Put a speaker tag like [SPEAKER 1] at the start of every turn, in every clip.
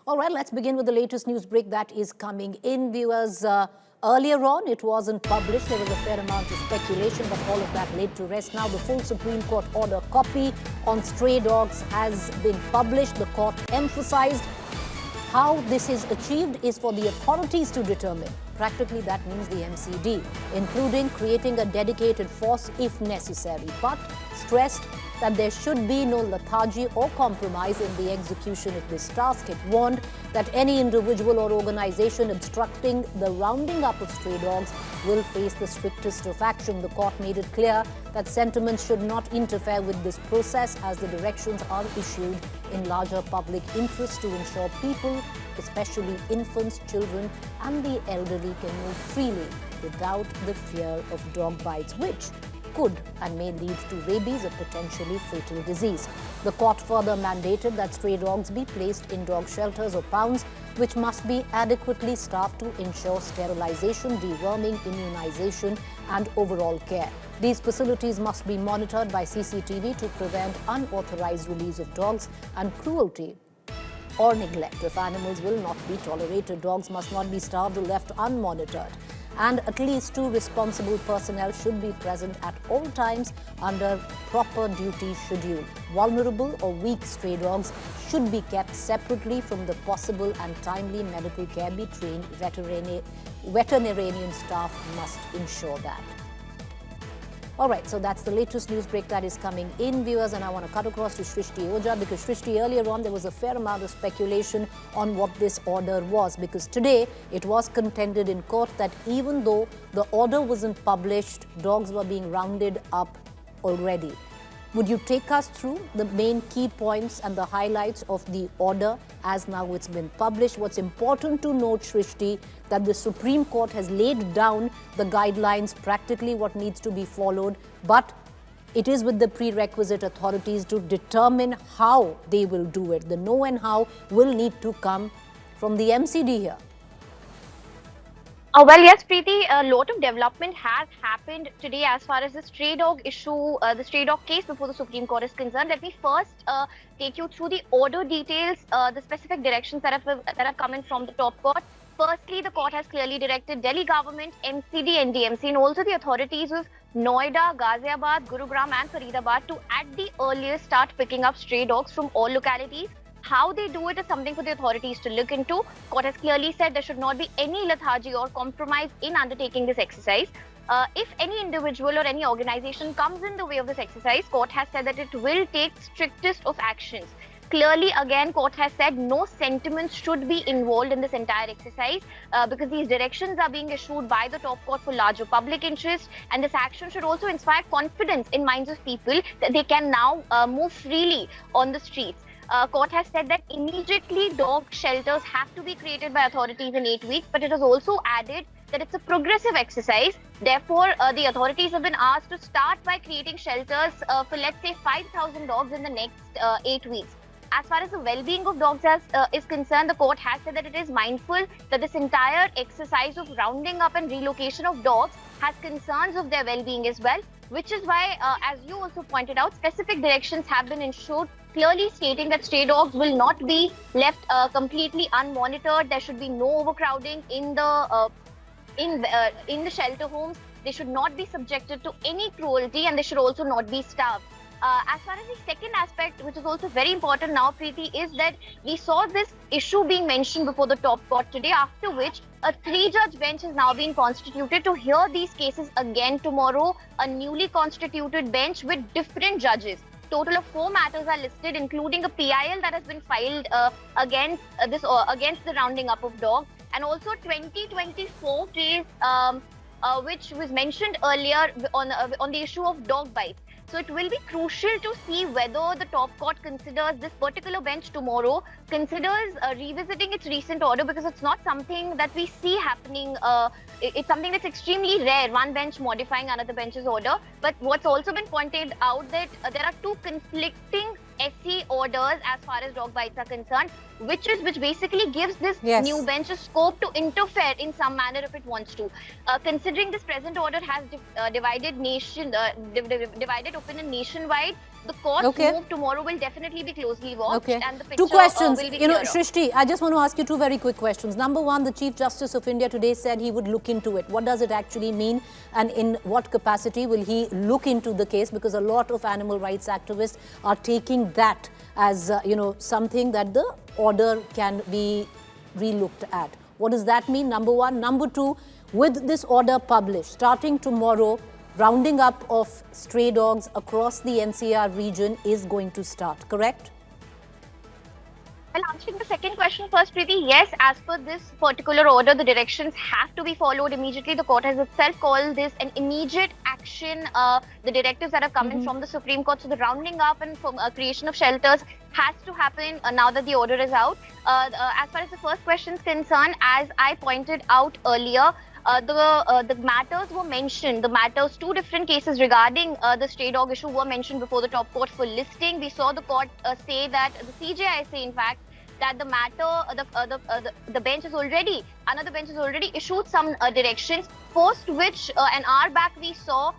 [SPEAKER 1] All right, let's begin with the latest news break that is coming in. Viewers, earlier on, it wasn't published. There was a fair amount of speculation, but all of that laid to rest. Now, the full Supreme Court order copy on stray dogs has been published. The court emphasized how this is achieved is for the authorities to determine. Practically, that means the MCD, including creating a dedicated force if necessary, but stressed that there should be no lethargy or compromise in the execution of this task. It warned that any individual or organization obstructing the rounding up of stray dogs will face the strictest of action. The court made it clear that sentiments should not interfere with this process, as the directions are issued in larger public interest to ensure people, especially infants, children and the elderly, can move freely without the fear of dog bites, which could and may lead to rabies, a potentially fatal disease. The court further mandated that stray dogs be placed in dog shelters or pounds, which must be adequately staffed to ensure sterilization, deworming, immunization and overall care. These facilities must be monitored by CCTV to prevent unauthorized release of dogs and cruelty or neglect of animals will not be tolerated. Dogs must not be starved or left unmonitored, and at least 2 responsible personnel should be present at all times under proper duty schedule. Vulnerable or weak stray dogs should be kept separately from the possible and timely medical care. Be trained veterinarian staff must ensure that. All right, so that's the latest news break that is coming in, viewers, and I want to cut across to Shrishti Oja, because Shrishti, earlier on there was a fair amount of speculation on what this order was, because today it was contended in court that even though the order wasn't published, dogs were being rounded up already. Would you take us through the main key points and the highlights of the order as now it's been published? What's important to note, Shrishti, that the Supreme Court has laid down the guidelines, practically what needs to be followed, but it is with the prerequisite authorities to determine how they will do it. The know and how will need to come from the MCD here.
[SPEAKER 2] Well, yes, Preeti, a lot of development has happened today as far as the stray dog issue, the stray dog case before the Supreme Court is concerned. Let me first take you through the order details, the specific directions that have come in from the top court. Firstly, the court has clearly directed Delhi government, MCD, NDMC, and also the authorities of Noida, Ghaziabad, Gurugram and Faridabad to at the earliest start picking up stray dogs from all localities. How they do it is something for the authorities to look into. Court has clearly said there should not be any lethargy or compromise in undertaking this exercise. If any individual or any organization comes in the way of this exercise, court has said that it will take strictest of actions. Clearly, again, court has said no sentiments should be involved in this entire exercise because these directions are being issued by the top court for larger public interest, and this action should also inspire confidence in minds of people that they can now move freely on the streets. Court has said that immediately dog shelters have to be created by authorities in 8 weeks, but it has also added that it's a progressive exercise. Therefore, the authorities have been asked to start by creating shelters for, let's say, 5,000 dogs in the next 8 weeks. As far as the well-being of dogs is concerned, the court has said that it is mindful that this entire exercise of rounding up and relocation of dogs has concerns of their well-being as well, which is why, as you also pointed out, specific directions have been ensured, clearly stating that stray dogs will not be left completely unmonitored. There should be no overcrowding in the shelter homes. They should not be subjected to any cruelty, and they should also not be starved. As far as the second aspect, which is also very important now, Preeti, is that we saw this issue being mentioned before the top court today, after which a 3-judge bench has now been constituted to hear these cases again tomorrow, a newly constituted bench with different judges. Total of 4 matters are listed, including a PIL that has been filed against the rounding up of dogs, and also 2024 case which was mentioned earlier on the issue of dog bites. So it will be crucial to see whether the top court considers this particular bench tomorrow, considers revisiting its recent order, because it's not something that we see happening. It's something that's extremely rare, one bench modifying another bench's order. But what's also been pointed out that there are 2 conflicting SC orders as far as dog bites are concerned, which basically gives this new bench a scope to interfere in some manner if it wants to. Considering this present order has divided opinion nationwide, The court's
[SPEAKER 1] Okay.
[SPEAKER 2] move tomorrow will definitely be closely watched, and the picture
[SPEAKER 1] Two questions.
[SPEAKER 2] will be
[SPEAKER 1] You know,
[SPEAKER 2] clearer.
[SPEAKER 1] Shrishti, I just want to ask you two very quick questions. Number one, the Chief Justice of India today said he would look into it. What does it actually mean, and in what capacity will he look into the case? Because a lot of animal rights activists are taking that as something that the order can be relooked at. What does that mean? Number one. Number two, with this order published starting tomorrow, rounding up of stray dogs across the NCR region is going to start, correct?
[SPEAKER 2] Well, answering the second question first, Preeti, yes, as per this particular order, the directions have to be followed immediately. The court has itself called this an immediate action. The directives that are coming from the Supreme Court, so the rounding up and creation of shelters has to happen now that the order is out. As far as the first question is concerned, as I pointed out earlier, the matters were mentioned, two different cases regarding the stray dog issue were mentioned before the top court for listing. We saw the court say that, the CJI say in fact, that the matter, the bench has already, another bench has already issued some directions, post which an hour back we saw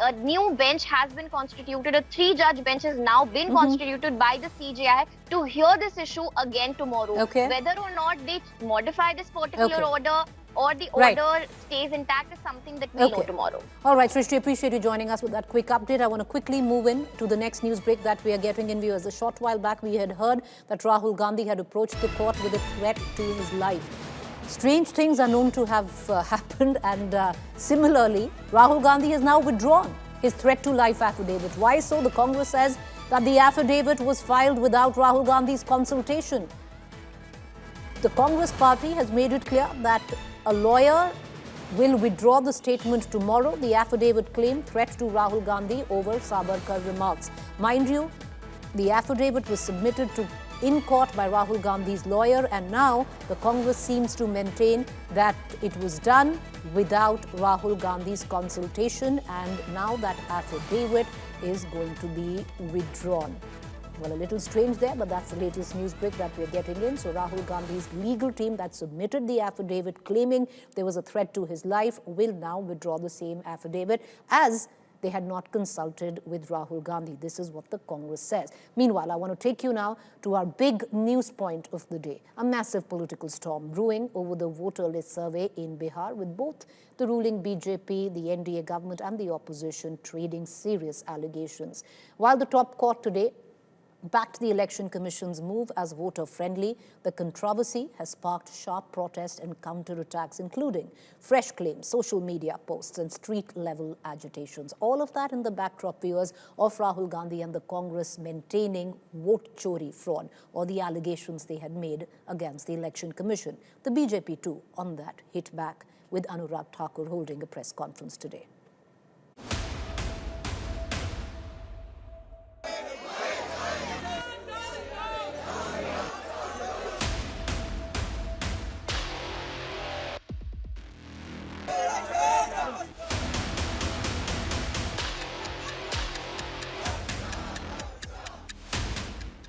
[SPEAKER 2] a new bench has been constituted, a 3-judge bench has now been constituted by the CJI to hear this issue again tomorrow.
[SPEAKER 1] Okay.
[SPEAKER 2] Whether or not they modify this particular order or the
[SPEAKER 1] Right.
[SPEAKER 2] order stays intact is something that we'll know tomorrow.
[SPEAKER 1] All right, Shrishti, appreciate you joining us with that quick update. I want to quickly move in to the next news break that we are getting in view. As a short while back, we had heard that Rahul Gandhi had approached the court with a threat to his life. Strange things are known to have happened, and similarly, Rahul Gandhi has now withdrawn his threat to life affidavit. Why so? The Congress says that the affidavit was filed without Rahul Gandhi's consultation. The Congress party has made it clear that a lawyer will withdraw the statement tomorrow. The affidavit claimed threat to Rahul Gandhi over Sabarkar remarks. Mind you, the affidavit was submitted in court by Rahul Gandhi's lawyer, and now the Congress seems to maintain that it was done without Rahul Gandhi's consultation, and now that affidavit is going to be withdrawn. Well, a little strange there, but that's the latest news break that we're getting in. So Rahul Gandhi's legal team that submitted the affidavit claiming there was a threat to his life will now withdraw the same affidavit, as they had not consulted with Rahul Gandhi. This is what the Congress says. Meanwhile, I want to take you now to our big news point of the day. A massive political storm brewing over the voter list survey in Bihar, with both the ruling BJP, the NDA government and the opposition trading serious allegations. While the top court today backed the Election Commission's move as voter-friendly, the controversy has sparked sharp protest and counter-attacks, including fresh claims, social media posts and street-level agitations. All of that in the backdrop, viewers, of Rahul Gandhi and the Congress maintaining Vote-Chori fraud, or the allegations they had made against the Election Commission. The BJP too, on that, hit back, with Anurag Thakur holding a press conference today.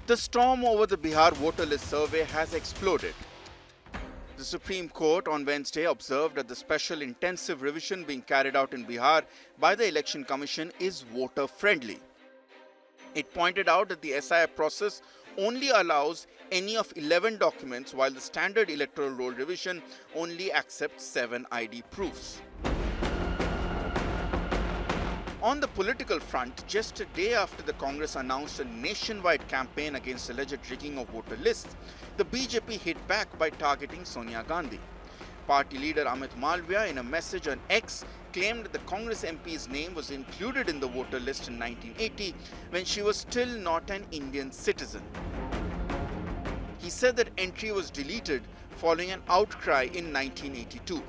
[SPEAKER 3] The storm over the Bihar voter list survey has exploded. The Supreme Court on Wednesday observed that the special intensive revision being carried out in Bihar by the Election Commission is voter-friendly. It pointed out that the SIR process only allows any of 11 documents, while the standard electoral roll revision only accepts 7 ID proofs. On the political front, just a day after the Congress announced a nationwide campaign against alleged rigging of voter lists, the BJP hit back by targeting Sonia Gandhi. Party leader Amit Malviya, in a message on X, claimed that the Congress MP's name was included in the voter list in 1980 when she was still not an Indian citizen. He said that entry was deleted following an outcry in 1982.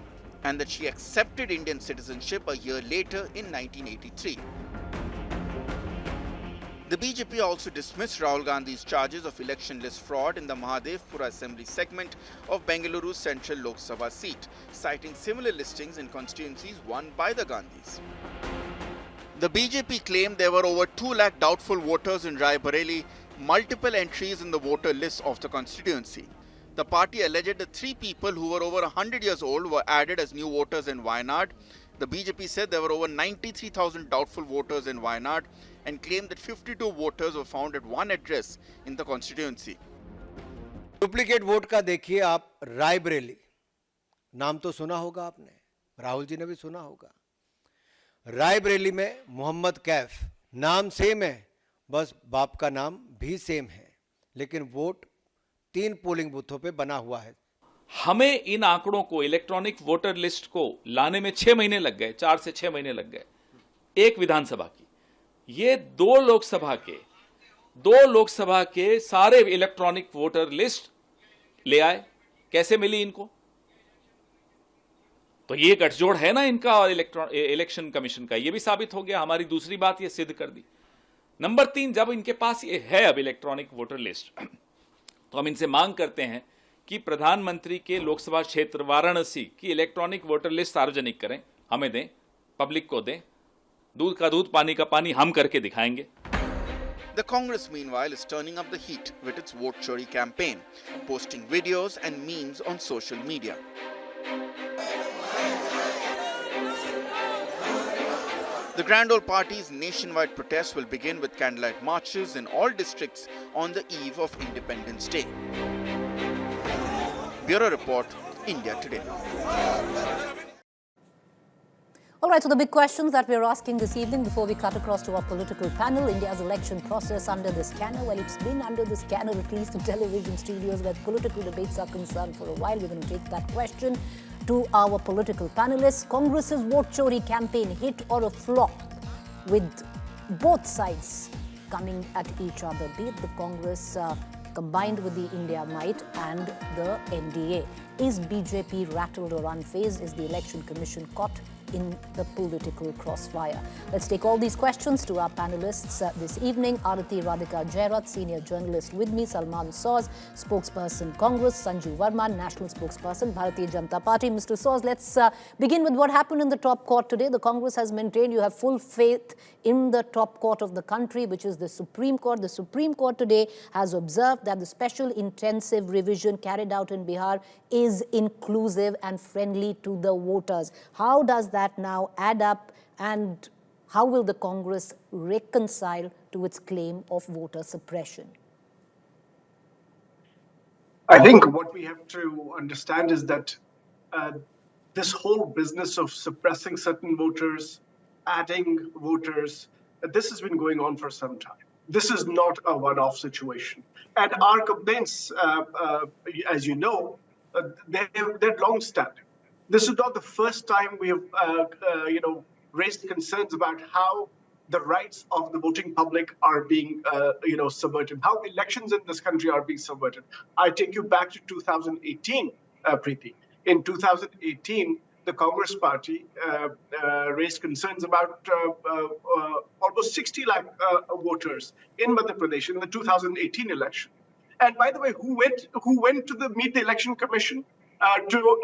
[SPEAKER 3] And that she accepted Indian citizenship a year later in 1983. The BJP also dismissed Rahul Gandhi's charges of election list fraud in the Mahadevpura Assembly segment of Bengaluru's Central Lok Sabha seat, citing similar listings in constituencies won by the Gandhis. The BJP claimed there were over 2 lakh doubtful voters in Rai Bareli, multiple entries in the voter list of the constituency. The party alleged that 3 people who were over 100 years old were added as new voters in Wayanad, The BJP said there were over 93,000 doubtful voters in Wayanad and claimed that 52 voters were found at one address in the constituency.
[SPEAKER 4] Duplicate vote का देखिए आप, रायबरेली नाम तो सुना होगा आपने, राहुल जी ने भी सुना होगा। रायबरेली में मोहम्मद कैफ नाम सेम है, बस बाप का नाम भी सेम है, लेकिन वोट 3 पोलिंग बूथों पे बना हुआ है।
[SPEAKER 5] हमें इन आंकड़ों को, इलेक्ट्रॉनिक वोटर लिस्ट को लाने में 6 महीने लग गए, 4 से 6 महीने लग गए एक विधानसभा की। ये 2 लोकसभा के सारे इलेक्ट्रॉनिक वोटर लिस्ट ले आए। कैसे मिली इनको? तो ये गठजोड़ है ना इनका और इलेक्शन कमीशन का, ये भी साबित हो गया। हमारी दूसरी बात ये सिद्ध कर दी। नंबर 3, जब इनके पास ये है अब इलेक्ट्रॉनिक वोटर लिस्ट, तो हम इनसे मांग करते हैं कि प्रधानमंत्री के लोकसभा क्षेत्र वाराणसी की इलेक्ट्रॉनिक वोटर लिस्ट सार्वजनिक करें, हमें दें, पब्लिक को दें। दूध का दूध, पानी का पानी हम करके दिखाएंगे।
[SPEAKER 3] The Congress, meanwhile, is turning up the heat with its Vote-Chori campaign, posting videos and memes on social media. The Grand Old Party's nationwide protests will begin with candlelight marches in all districts on the eve of Independence Day. Bureau Report, India Today.
[SPEAKER 1] All right, so the big questions that we're asking this evening before we cut across to our political panel: India's election process under the scanner. Well, it's been under the scanner, at least in television studios where political debates are concerned, for a while. We're going to take that question to our political panelists. Congress's Vote-Chori campaign, hit or a flop, with both sides coming at each other, be it the Congress combined with the India Might and the NDA. Is BJP rattled or unfazed? Is the Election Commission caught in the political crossfire? Let's take all these questions to our panelists this evening. Arati Radhika Jairat, senior journalist with me. Salman Soz, spokesperson Congress. Sanju Verma, national spokesperson Bharatiya Janata Party. Mr. Soz, let's begin with what happened in the top court today. The Congress has maintained you have full faith in the top court of the country, which is the Supreme Court. The Supreme Court today has observed that the special intensive revision carried out in Bihar is inclusive and friendly to the voters. How does that now add up, and how will the Congress reconcile to its claim of voter suppression?
[SPEAKER 6] I think what we have to understand is that this whole business of suppressing certain voters, adding voters, this has been going on for some time. This is not a one-off situation. And our complaints, as you know, they're long-standing. This is not the first time we have, raised concerns about how the rights of the voting public are being, subverted, how elections in this country are being subverted. I take you back to 2018, Preeti. In 2018, the Congress party raised concerns about almost 60 lakh voters in Madhya Pradesh in the 2018 election. And by the way, who went to meet the Election Commission to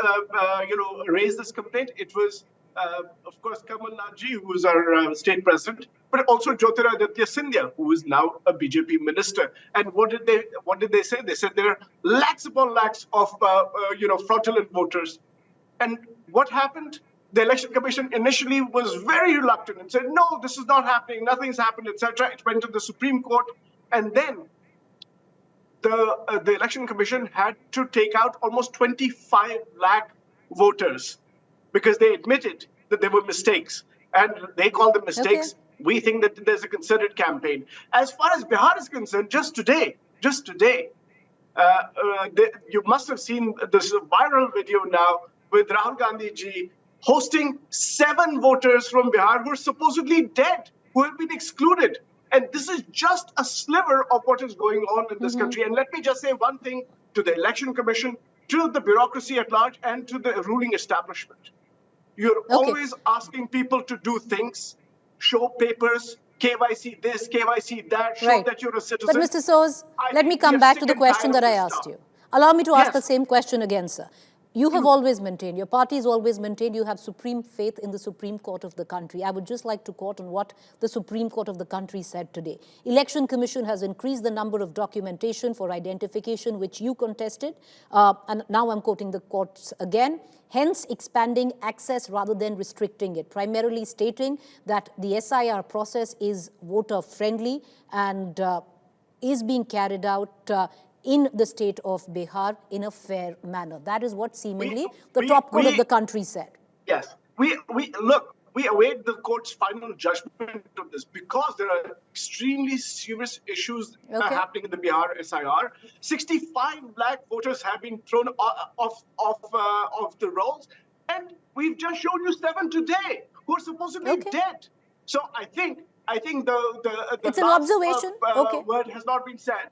[SPEAKER 6] raise this complaint? It was, of course, Kamal Nath ji, who is our state president, but also Jyotiraditya Scindia, who is now a BJP minister. And what did they say? They said there are lakhs upon lakhs of fraudulent voters. And what happened? The Election Commission initially was very reluctant and said, no, this is not happening, nothing's happened, etc. It went to the Supreme Court, and then the Election Commission had to take out almost 25 lakh voters because they admitted that there were mistakes, and they called them mistakes. Okay. We think that there's a concerted campaign. As far as Bihar is concerned, just today, you must have seen this viral video now with Rahul Gandhi ji hosting 7 voters from Bihar who are supposedly dead, who have been excluded. And this is just a sliver of what is going on in this country. And let me just say one thing to the Election Commission, to the bureaucracy at large, and to the ruling establishment. You're always asking people to do things, show papers, KYC this, KYC that, show that you're a citizen.
[SPEAKER 1] But Mr. Soz, let me come back to the question that I asked you. Allow me to ask the same question again, sir. You have always maintained, your party has always maintained, you have supreme faith in the Supreme Court of the country. I would just like to quote on what the Supreme Court of the country said today. Election Commission has increased the number of documentation for identification which you contested. And now I'm quoting the courts again. Hence expanding access rather than restricting it, primarily stating that the SIR process is voter friendly and is being carried out in the state of Bihar in a fair manner. That is what seemingly the top court of the country said.
[SPEAKER 6] Yes, we await the court's final judgment of this because there are extremely serious issues happening in the Bihar SIR. 65 lakh voters have been thrown off the rolls, and we've just shown you 7 today who are supposed to be dead. So I think the
[SPEAKER 1] it's an
[SPEAKER 6] last
[SPEAKER 1] observation.
[SPEAKER 6] word has not been said.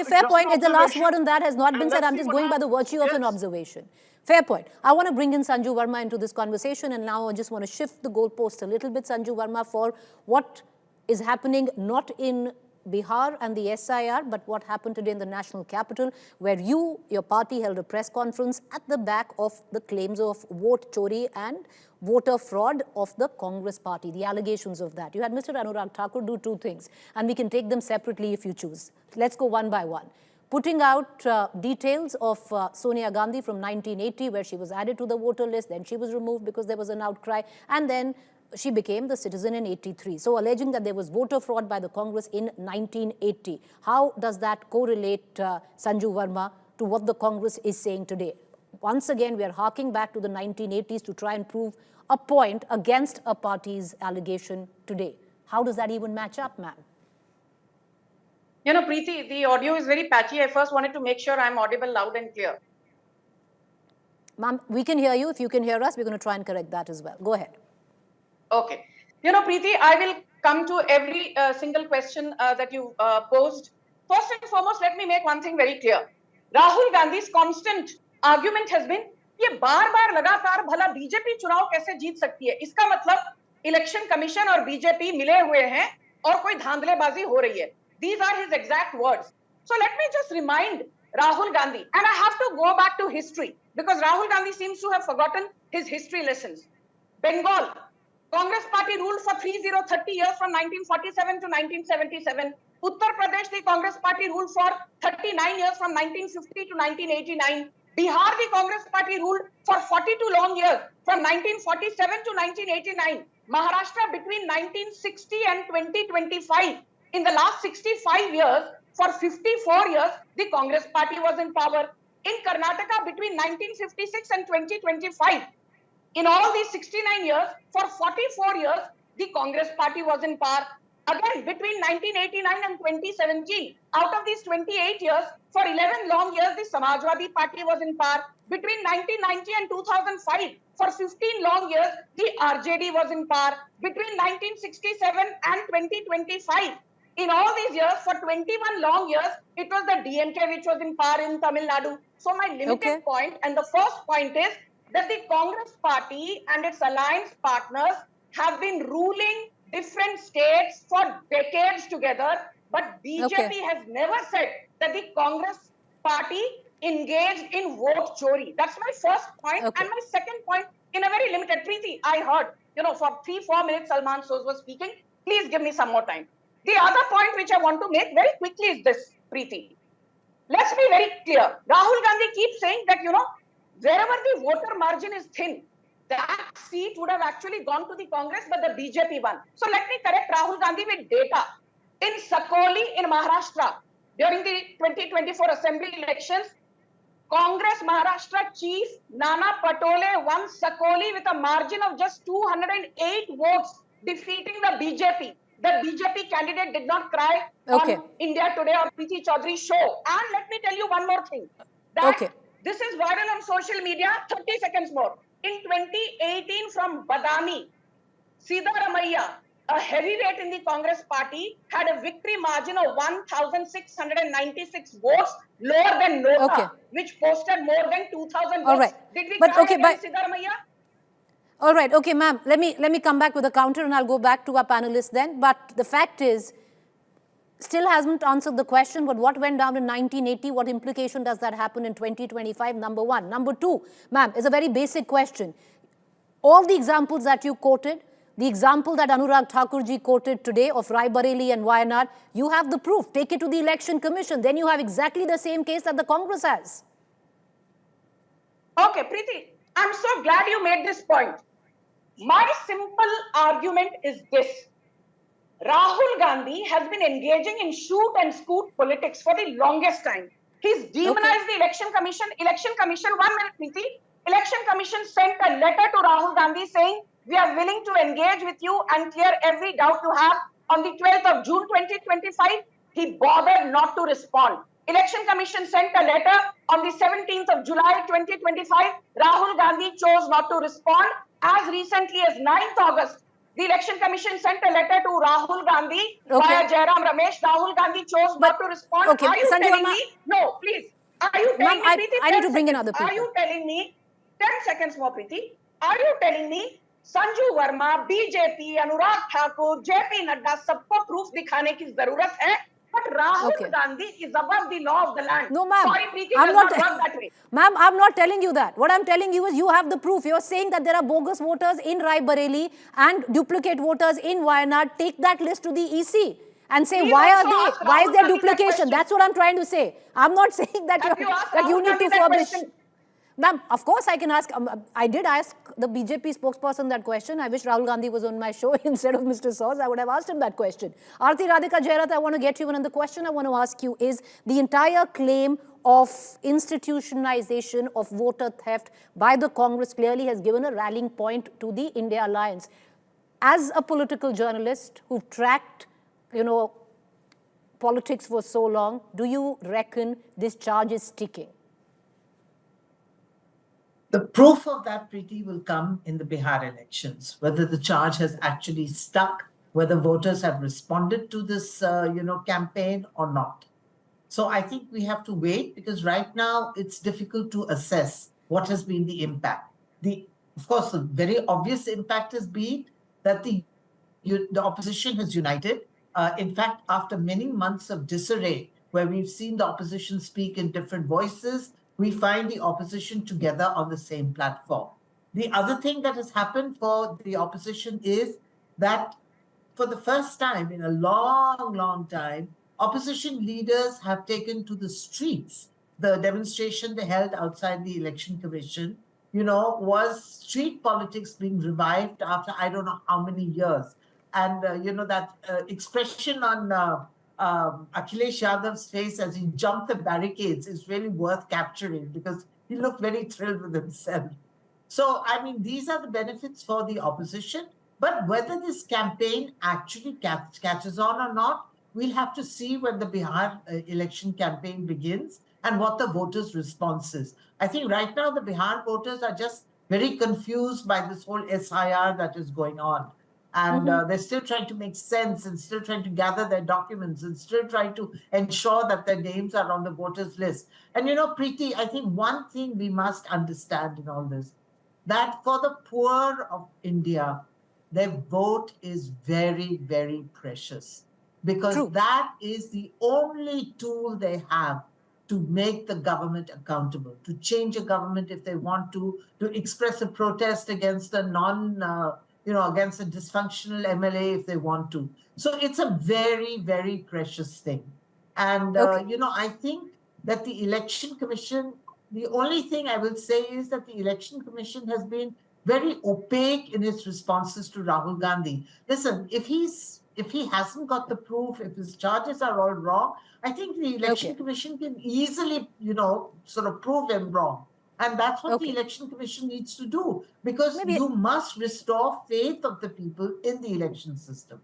[SPEAKER 1] Fair point. The last word on that has not been said. I'm just going by the virtue of an observation. Fair point. I want to bring in Sanju Verma into this conversation, and now I just want to shift the goalpost a little bit, Sanju Verma, for what is happening not in Bihar and the SIR, but what happened today in the national capital, where your party held a press conference at the back of the claims of Vote-Chori and voter fraud of the Congress party, the allegations of that. You had Mr. Anurag Thakur do 2 things, and we can take them separately if you choose. Let's go one by one. Putting out details of Sonia Gandhi from 1980, where she was added to the voter list, then she was removed because there was an outcry, and then she became the citizen in 83. So alleging that there was voter fraud by the Congress in 1980. How does that correlate, Sanju Verma, to what the Congress is saying today? Once again, we are harking back to the 1980s to try and prove a point against a party's allegation today. How does that even match up, ma'am?
[SPEAKER 7] You know, Preeti, the audio is very patchy. I first wanted to make sure I'm audible loud and clear.
[SPEAKER 1] Ma'am, we can hear you. If you can hear us, we're going to try and correct that as well. Go ahead.
[SPEAKER 7] Okay. You know, Preeti, I will come to every single question that you posed. First and foremost, let me make one thing very clear. Rahul Gandhi's constant argument has been, ये बार-बार लगातार भला BJP चुनाव कैसे जीत सकती है? इसका मतलब इलेक्शन कमीशन और बीजेपी मिले हुए हैं और कोई धांधलेबाजी हो रही है. These are his exact words. So let me just remind Rahul Gandhi, and I have to go back to history because Rahul Gandhi seems to have forgotten his history lessons. Bengal, Congress party ruled for 30 years from 1947 to 1977. Uttar Pradesh, the Congress party ruled for 39 years from 1950 to 1989. Bihar, the Congress party ruled for 42 long years from 1947 to 1989. Maharashtra between 1960 and 2025. In the last 65 years, for 54 years, the Congress party was in power. In Karnataka, between 1956 and 2025, in all these 69 years, for 44 years, the Congress party was in power. Again, between 1989 and 2017, out of these 28 years, for 11 long years, the Samajwadi party was in power. Between 1990 and 2005, for 15 long years, the RJD was in power. Between 1967 and 2025, in all these years, for 21 long years, it was the DMK which was in power in Tamil Nadu. So my limited point, and the first point is that the Congress party and its alliance partners have been ruling different states for decades together, but BJP has never said that the Congress party engaged in Vote-Chori. That's my first point. And my second point, in a very limited, Preeti, I heard, for 3-4 minutes Salman Soz was speaking. Please give me some more time. The other point which I want to make very quickly is this, Preeti. Let's be very clear. Rahul Gandhi keeps saying that, wherever the voter margin is thin, that seat would have actually gone to the Congress, but the BJP won. So let me correct Rahul Gandhi with data. In Sakoli, in Maharashtra, during the 2024 assembly elections, Congress Maharashtra chief Nana Patole won Sakoli with a margin of just 208 votes, defeating the BJP. The BJP candidate did not cry on India Today or Preeti Chaudhary's show. And let me tell you one more thing. That this is viral on social media. 30 seconds more. In 2018, from Badami, Siddharamaiah, a heavyweight in the Congress party, had a victory margin of 1,696 votes, lower than Noida, which posted more than 2,000 votes. Did we cry against Siddharamaiah?
[SPEAKER 1] All right, ma'am. Let me come back with a counter, and I'll go back to our panelists then. But the fact is, still hasn't answered the question, but what went down in 1980, what implication does that happen in 2025? Number one. Number two, ma'am, is a very basic question. All the examples that you quoted, the example that Anurag Thakurji quoted today of Rai Bareli and Wayanad, you have the proof. Take it to the Election Commission. Then you have exactly the same case that the Congress has.
[SPEAKER 7] Okay, Preeti, I'm so glad you made this point. My simple argument is this. Rahul Gandhi has been engaging in shoot and scoot politics for the longest time. He's demonized the Election Commission. Election Commission, 1 minute, Preeti. Election Commission sent a letter to Rahul Gandhi saying, we are willing to engage with you and clear every doubt you have. On the 12th of June 2025, he bothered not to respond. Election Commission sent a letter on the 17th of July 2025. Rahul Gandhi chose not to respond. As recently as 9th August, the Election Commission sent a letter to Rahul Gandhi via Jairam Ramesh. Rahul Gandhi chose not to respond.
[SPEAKER 1] Okay,
[SPEAKER 7] Are you
[SPEAKER 1] Sanjay
[SPEAKER 7] telling
[SPEAKER 1] Mama,
[SPEAKER 7] me? No, please. Are you telling me, Preeti?
[SPEAKER 1] I need to bring in
[SPEAKER 7] 10
[SPEAKER 1] other
[SPEAKER 7] seconds.
[SPEAKER 1] people.
[SPEAKER 7] Are you telling me, 10 seconds more, Preeti. Are you telling me Sanju Verma, BJP, Anurag Thakur, JP Nadda सबको proof दिखाने की जरूरत है? But Rahul Gandhi is above the law of the land.
[SPEAKER 1] No, ma'am.
[SPEAKER 7] Sorry, Preeti, does not work that way.
[SPEAKER 1] Ma'am, I'm not telling you that. What I'm telling you is you have the proof. You're saying that there are bogus voters in Rai Bareli and duplicate voters in Wayanad. Take that list to the EC and say, why is there duplication? That's what I'm trying to say. I'm not saying that you need to furbish. Ma'am, of course I can ask. I did ask the BJP spokesperson that question. I wish Rahul Gandhi was on my show instead of Mr. Saws. I would have asked him that question. Aarti Radhika Jairat, I want to get you in. And the question I want to ask you is the entire claim of institutionalization of voter theft by the Congress clearly has given a rallying point to the India Alliance. As a political journalist who've tracked, politics for so long, do you reckon this charge is sticking?
[SPEAKER 8] The proof of that, Preeti, will come in the Bihar elections, whether the charge has actually stuck, whether voters have responded to this, campaign or not. So I think we have to wait because right now it's difficult to assess what has been the impact. Of course, the very obvious impact has been that the opposition has united. In fact, after many months of disarray, where we've seen the opposition speak in different voices, we find the opposition together on the same platform. The other thing that has happened for the opposition is that for the first time in a long, long time, opposition leaders have taken to the streets. The demonstration they held outside the Election Commission, was street politics being revived after I don't know how many years. And, that expression on Akhilesh Yadav's face as he jumped the barricades is really worth capturing because he looked very thrilled with himself. So, I mean, these are the benefits for the opposition. But whether this campaign actually catches on or not, we'll have to see when the Bihar election campaign begins and what the voters' response is. I think right now the Bihar voters are just very confused by this whole SIR that is going on. And they're still trying to make sense and still trying to gather their documents and still trying to ensure that their names are on the voters list. And, Preeti, I think one thing we must understand in all this, that for the poor of India, their vote is very, very precious because that is the only tool they have to make the government accountable, to change a government if they want to express a protest against a against a dysfunctional MLA if they want to. So it's a very, very precious thing. And, I think that the Election Commission, the only thing I will say is that the Election Commission has been very opaque in its responses to Rahul Gandhi. Listen, if he hasn't got the proof, if his charges are all wrong, I think the Election Commission can easily, sort of prove him wrong. And that's what the Election Commission needs to do, because you must restore faith of the people in the election system.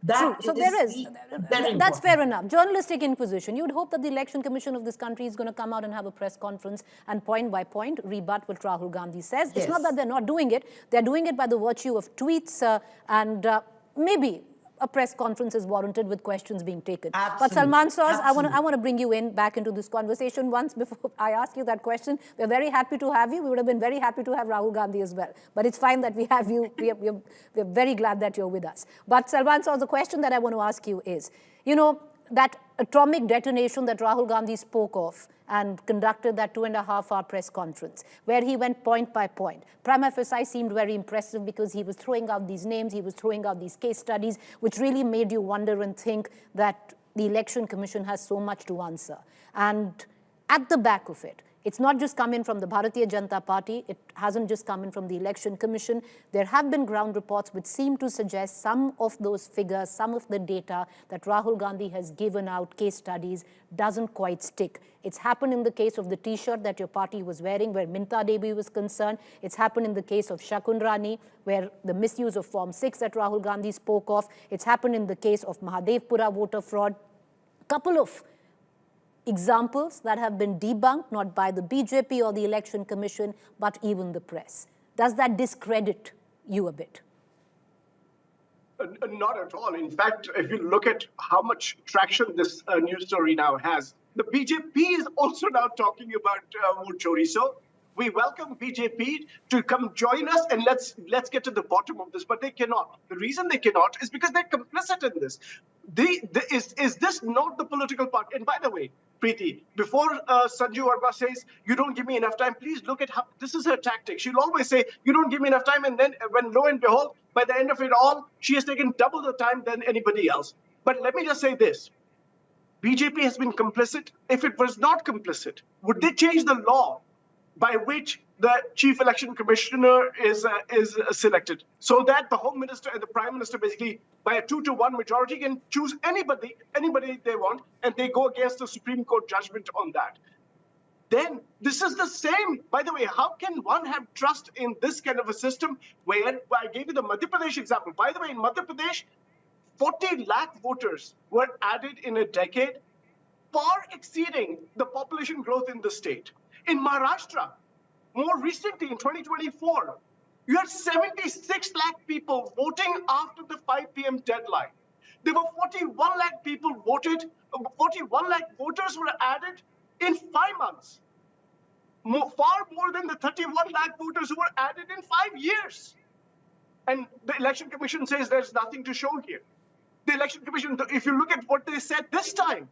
[SPEAKER 1] True. So that's fair enough. Journalistic inquisition. You'd hope that the Election Commission of this country is going to come out and have a press conference and point by point rebut what Rahul Gandhi says. It's not that they're not doing it. They're doing it by the virtue of tweets and maybe a press conference is warranted with questions being taken.
[SPEAKER 8] Absolutely.
[SPEAKER 1] But Salman Saws, I want to bring you back into this conversation once before I ask you that question. We're very happy to have you. We would have been very happy to have Rahul Gandhi as well. But it's fine that we have you. We're very glad that you're with us. But Salman Saws, the question that I want to ask you is, that atomic detonation that Rahul Gandhi spoke of and conducted that 2.5-hour press conference, where he went point by point. Prima facie seemed very impressive because he was throwing out these names, he was throwing out these case studies, which really made you wonder and think that the Election Commission has so much to answer. And at the back of it, it's not just coming from the Bharatiya Janata Party, it hasn't just come in from the Election Commission. There have been ground reports which seem to suggest some of those figures, some of the data that Rahul Gandhi has given out, case studies, doesn't quite stick. It's happened in the case of the T-shirt that your party was wearing, where Minta Devi was concerned. It's happened in the case of Shakun Rani, where the misuse of Form 6 that Rahul Gandhi spoke of. It's happened in the case of Mahadevpura voter fraud. Couple of examples that have been debunked, not by the BJP or the Election Commission, but even the press. Does that discredit you a bit?
[SPEAKER 6] Not at all. In fact, if you look at how much traction this news story now has, the BJP is also now talking about Vote-Chori. So we welcome BJP to come join us and let's get to the bottom of this. But they cannot. The reason they cannot is because they're complicit in this. Is this not the political part? And by the way, Preeti, before Sanju Verma says, you don't give me enough time, please look at how this is her tactic. She'll always say, you don't give me enough time. And then when lo and behold, by the end of it all, she has taken double the time than anybody else. But let me just say this. BJP has been complicit. If it was not complicit, would they change the law by which the chief election commissioner is selected, so that the home minister and the prime minister basically by a 2-to-1 majority can choose anybody they want, and they go against the Supreme Court judgment on that? Then this is the same. By the way, how can one have trust in this kind of a system where I gave you the Madhya Pradesh example. By the way, in Madhya Pradesh, 40 lakh voters were added in a decade, far exceeding the population growth in the state. In Maharashtra, more recently in 2024, you had 76 lakh people voting after the 5 p.m. deadline. There were 41 lakh people voted, 41 lakh voters were added in 5 months. Far more than the 31 lakh voters who were added in 5 years. And the Election Commission says there's nothing to show here. The Election Commission, if you look at what they said this time,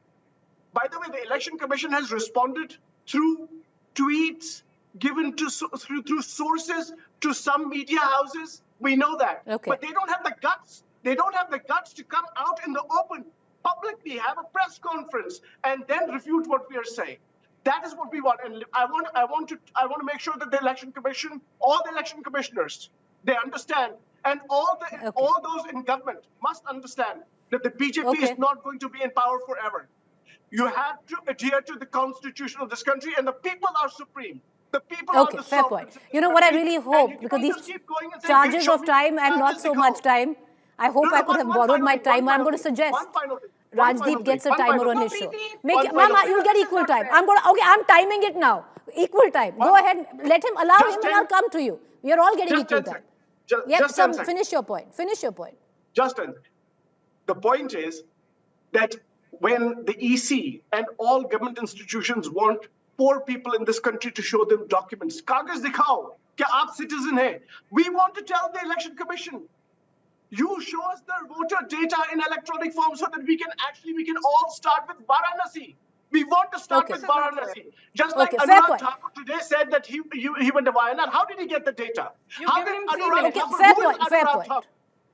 [SPEAKER 6] by the way, the Election Commission has responded through tweets given to through sources to some media houses. We know that.
[SPEAKER 1] Okay.
[SPEAKER 6] But they don't have the guts. They don't have the guts to come out in the open, publicly have a press conference, and then refute what we are saying. That is what we want. And I want to make sure that the Election Commission, all the election commissioners, they understand, and all those in government must understand that the BJP is not going to be in power forever. You have to adhere to the constitution of this country, and the people are supreme. The people are the
[SPEAKER 1] fair
[SPEAKER 6] sovereigns.
[SPEAKER 1] point. You know what I really hope, because these charges of time and not so much time, I hope I could have borrowed my time. I'm going to suggest Rajdeep gets a timer on his show. Mama, you'll get equal time. I'm timing it now. Equal time. Go ahead. Allow him and I'll come to you. We are all getting equal time. Finish your point. Finish your point.
[SPEAKER 6] Justin, the point is that when the EC and all government institutions want poor people in this country to show them documents, कागज दिखाओ कि आप citizen हैं. We want to tell the Election Commission, you show us the voter data in electronic form so that we can all start with Varanasi. We want to start with Varanasi. Just like Anurag Thakur today said that he went to Wayanad. How did he get the data? How did Anurag Thakur,
[SPEAKER 1] fair point.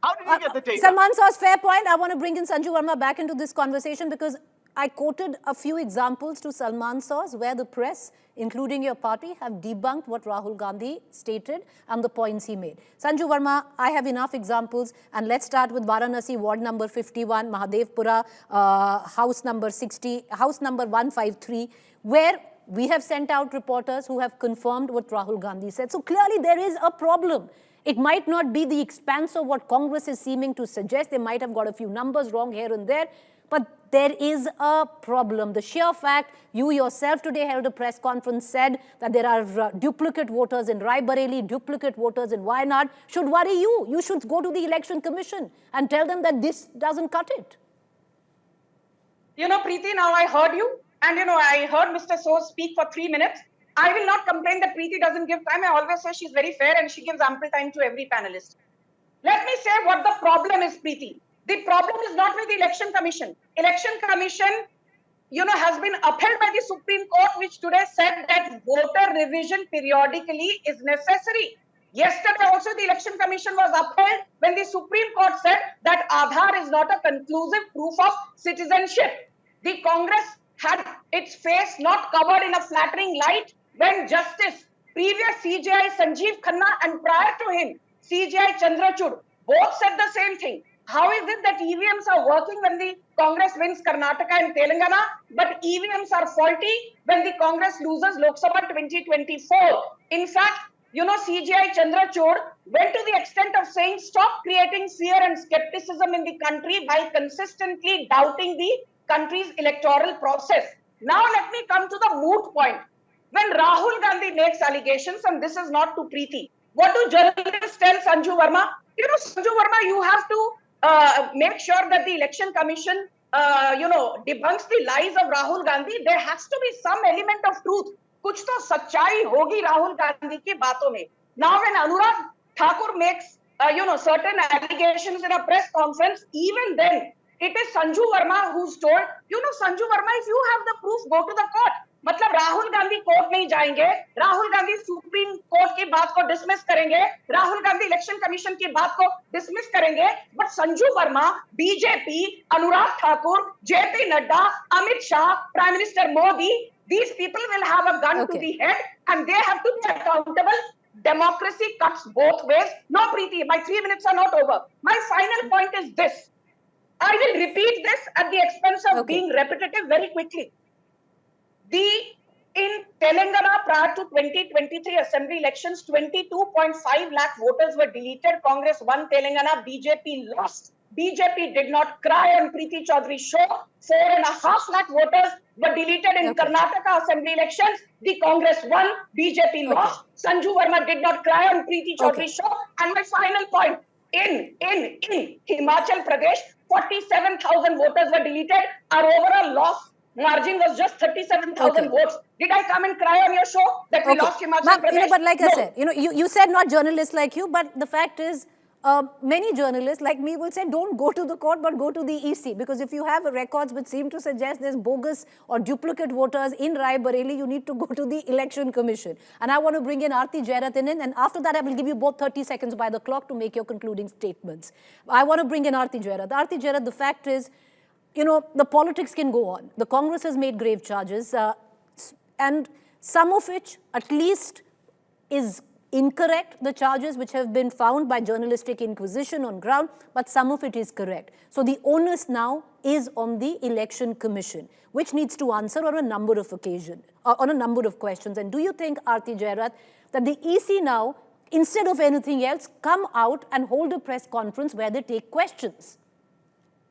[SPEAKER 6] How did he get the data?
[SPEAKER 1] Salman Sir's fair point. I want to bring in Sanju Verma back into this conversation because I quoted a few examples to Salman Sir's where the press, including your party, have debunked what Rahul Gandhi stated and the points he made. Sanju Verma, I have enough examples, and let's start with Varanasi, ward number 51, Mahadevpura, house number 60, house number 153, where we have sent out reporters who have confirmed what Rahul Gandhi said. So clearly there is a problem. It might not be the expanse of what Congress is seeming to suggest. They might have got a few numbers wrong here and there, but there is a problem. The sheer fact you yourself today held a press conference, said that there are duplicate voters in Raebareli, duplicate voters in Wayanad, should worry you. You should go to the Election Commission and tell them that this doesn't cut it.
[SPEAKER 7] You know, Preeti, now I heard you, and I heard Mr. So speak for 3 minutes. I will not complain that Preeti doesn't give time. I always say she's very fair and she gives ample time to every panelist. Let me say what the problem is, Preeti. The problem is not with the Election Commission. Election Commission, has been upheld by the Supreme Court, which today said that voter revision periodically is necessary. Yesterday also the Election Commission was upheld when the Supreme Court said that Aadhaar is not a conclusive proof of citizenship. The Congress had its face not covered in a flattering light when previous CJI Sanjeev Khanna and prior to him CJI Chandrachud both said the same thing. How is it that EVMs are working when the Congress wins Karnataka and Telangana, but EVMs are faulty when the Congress loses Lok Sabha 2024? In fact, CJI Chandrachud went to the extent of saying, stop creating fear and skepticism in the country by consistently doubting the country's electoral process. Now let me come to the moot point. When Rahul Gandhi makes allegations, and this is not to Preeti, what do journalists tell Sanju Verma? Sanju Verma, you have to make sure that the Election Commission, debunks the lies of Rahul Gandhi. There has to be some element of truth. कुछ तो सच्चाई होगी राहुल गांधी की बातों में. Now when Anurag Thakur makes, certain allegations in a press conference, even then, it is Sanju Verma who's told, Sanju Verma, if you have the proof, go to the court. मतलब Rahul Gandhi court नहीं जाएंगे, Rahul Gandhi supreme court की बात को dismiss करेंगे, Rahul Gandhi election commission की बात को डिसमिस करेंगे, but Sanju Verma, BJP, Anurag Thakur, JP Nadda, Amit Shah, prime minister Modi, these people will have a gun to the head and they have to be accountable. Democracy cuts both ways. No, Preeti, my 3 minutes are not over. My final point is this. I will repeat this at the expense of being repetitive very quickly. In Telangana, prior to 2023 assembly elections, 22.5 lakh voters were deleted. Congress won Telangana, BJP lost. BJP did not cry on Preeti Chaudhary's show. 4.5 lakh voters were deleted in Karnataka assembly elections. The Congress won, BJP lost. Sanju Verma did not cry on Preeti Chaudhary's show. And my final point, in Himachal Pradesh, 47,000 voters were deleted. Our overall loss margin was just 37,000 votes. Did I come and cry on your show that we lost Himachal Pradesh?
[SPEAKER 1] But like I said, you said not journalists like you, but the fact is, many journalists like me will say, don't go to the court, but go to the EC. Because if you have records which seem to suggest there's bogus or duplicate voters in Rai Bareli, you need to go to the Election Commission. And I want to bring in Aarti Jairat in, and after that I will give you both 30 seconds by the clock to make your concluding statements. I want to bring in Aarti Jairat. Aarti Jairat, the fact is, the politics can go on. The Congress has made grave charges, and some of which at least is incorrect, the charges which have been found by journalistic inquisition on ground, but some of it is correct. So the onus now is on the Election Commission, which needs to answer on a number of occasions, on a number of questions. And do you think, Aarti Jairat, that the EC now, instead of anything else, come out and hold a press conference where they take questions?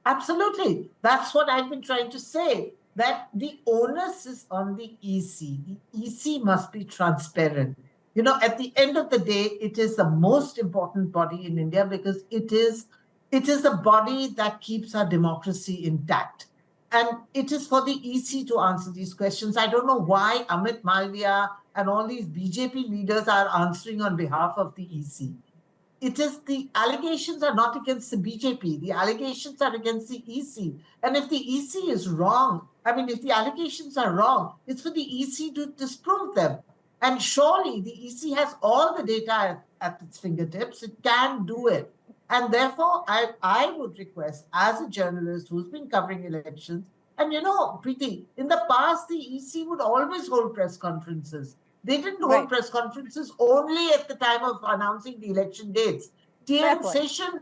[SPEAKER 8] Absolutely. That's what I've been trying to say, that the onus is on the EC. The EC must be transparent. At the end of the day, it is the most important body in India because it is the body that keeps our democracy intact. And it is for the EC to answer these questions. I don't know why Amit Malviya and all these BJP leaders are answering on behalf of the EC. The allegations are not against the BJP. The allegations are against the EC. And if the EC is wrong, if the allegations are wrong, it's for the EC to disprove them. And surely the EC has all the data at its fingertips. It can do it. And therefore, I would request, as a journalist who's been covering elections, and Preeti, in the past, the EC would always hold press conferences. They didn't hold press conferences only at the time of announcing the election dates. TN Session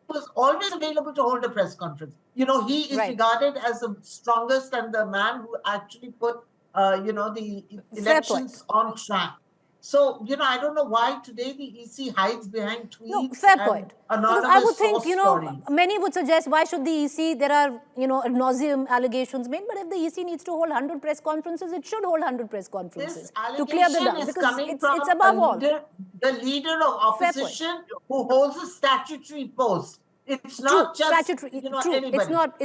[SPEAKER 8] was always available to hold a press conference. He is regarded as the strongest and the man who actually put the elections on track. So, I don't know why today the EC hides behind tweets.
[SPEAKER 1] No, fair point. I would think,
[SPEAKER 8] stories.
[SPEAKER 1] Many would suggest, why should the EC, there are, ad nauseum allegations made, but if the EC needs to hold 100 press conferences, it should hold 100 press conferences to clear the doubt. Because it's above all.
[SPEAKER 8] The leader of opposition who holds a statutory post. It's not just
[SPEAKER 1] statutory.
[SPEAKER 8] Anybody.
[SPEAKER 1] It's not,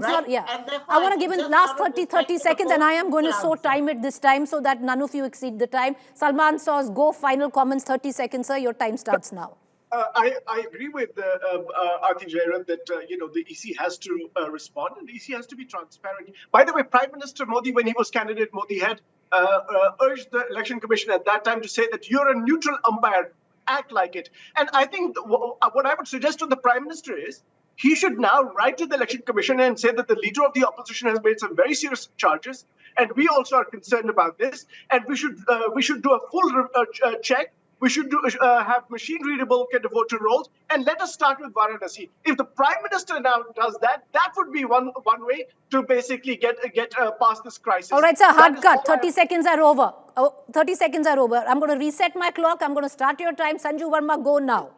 [SPEAKER 1] I want to give in last 30 seconds, and I am going to so time it this time so that none of you exceed the time. Salman Saws, go, final comments, 30 seconds, sir. Your time starts now.
[SPEAKER 6] I agree with Aarti Jairaj that the EC has to respond, and the EC has to be transparent. By the way, Prime Minister Modi, when he was candidate, Modi had urged the Election Commission at that time to say that you're a neutral umpire, act like it. And I think what I would suggest to the Prime Minister is he should now write to the Election Commission and say that the leader of the opposition has made some very serious charges, and we also are concerned about this, and we should do a full check. We should have machine-readable kind of voter rolls, and let us start with Varanasi. If the Prime Minister now does that, that would be one way to basically get past this crisis.
[SPEAKER 1] All right, sir, hard cut. 30 seconds are over. 30 seconds are over. I'm going to reset my clock. I'm going to start your time. Sanju Verma, go now.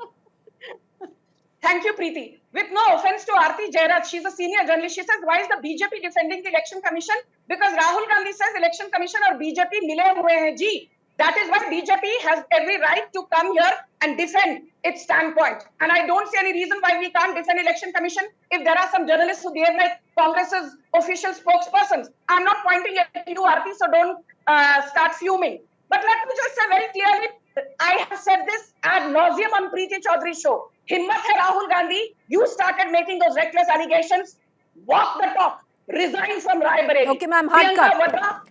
[SPEAKER 7] Thank you, Preeti. With no offense to Aarti Jairaj, she's a senior journalist. She says, why is the BJP defending the Election Commission? Because Rahul Gandhi says Election Commission or BJP mile hue hain ji. That is why BJP has every right to come here and defend its standpoint. And I don't see any reason why we can't defend Election Commission if there are some journalists who behave like Congress's official spokespersons. I'm not pointing at you, Aarti, so don't start fuming. But let me just say very clearly, I have said this ad nauseum on Preeti Chaudhary's show. Himmat hai Rahul Gandhi, you started making those reckless allegations. Walk the talk. Resign from Raebareli.
[SPEAKER 1] Okay, ma'am, hard cut.